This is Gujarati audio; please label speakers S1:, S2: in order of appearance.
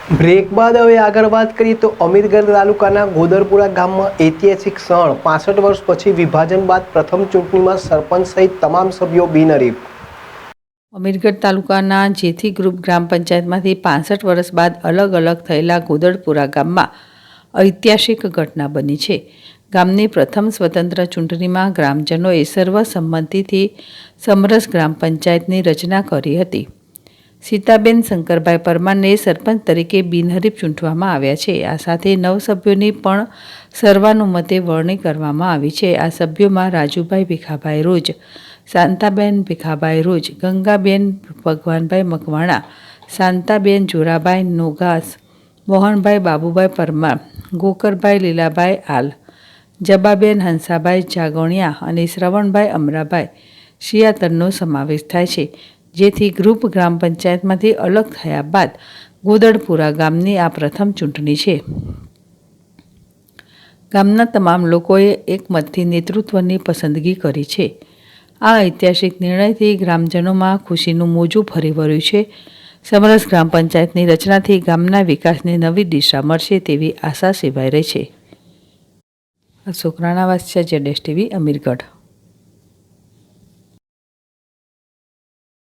S1: બ્રેક બાદ હવે આગળ વાત કરીએ તો અમીરગઢ તાલુકાના ગોદરપુરા ગામમાં ઐતિહાસિક ક્ષણ 65 વર્ષ પછી વિભાજન બાદ પ્રથમ ચૂંટણીમાં સરપંચ સહિત તમામ સભ્યો બિનહરીફ।
S2: અમીરગઢ તાલુકાના જેથી ગ્રુપ ગ્રામ પંચાયતમાંથી 65 વર્ષ બાદ અલગ અલગ થયેલા ગોદરપુરા ગામમાં ઐતિહાસિક ઘટના બની છે। ગામની પ્રથમ સ્વતંત્ર ચૂંટણીમાં ગ્રામજનોએ સર્વસંમતિથી સમરસ ગ્રામ પંચાયતની રચના કરી હતી। સીતાબેન શંકરભાઈ પરમારને સરપંચ તરીકે બિનહરીફ ચૂંટવામાં આવ્યા છે। આ સાથે 9 સભ્યોની પણ સર્વાનુમતે વરણી કરવામાં આવી છે। આ સભ્યોમાં રાજુભાઈ ભીખાભાઈ રોજ, શાંતાબેન ભીખાભાઈ રોજ, ગંગાબેન ભગવાનભાઈ મકવાણા, શાંતાબેન જોરાભાઈ નોગાસ, મોહનભાઈ બાબુભાઈ પરમાર, ગોકરભાઈ લીલાભાઈ આલ, જબાબેન હંસાભાઈ જાગોણિયા અને શ્રવણભાઈ અમરાભાઈ શિયાતરનો સમાવેશ થાય છે। જેથી ગ્રુપ ગ્રામ પંચાયતમાંથી અલગ થયા બાદ ગોદરપુરા ગામની આ પ્રથમ ચૂંટણી છે। ગામના તમામ લોકોએ એકમતથી નેતૃત્વની પસંદગી કરી છે। આ ઐતિહાસિક નિર્ણયથી ગ્રામજનોમાં ખુશીનું મોજું ફરી વળ્યું છે। સમરસ ગ્રામ પંચાયતની રચનાથી ગામના વિકાસને નવી દિશા મળશે તેવી આશા સેવાઈ રહી છે। અશોક રાણાવાસિયા, ZSTV, અમીરગઢ।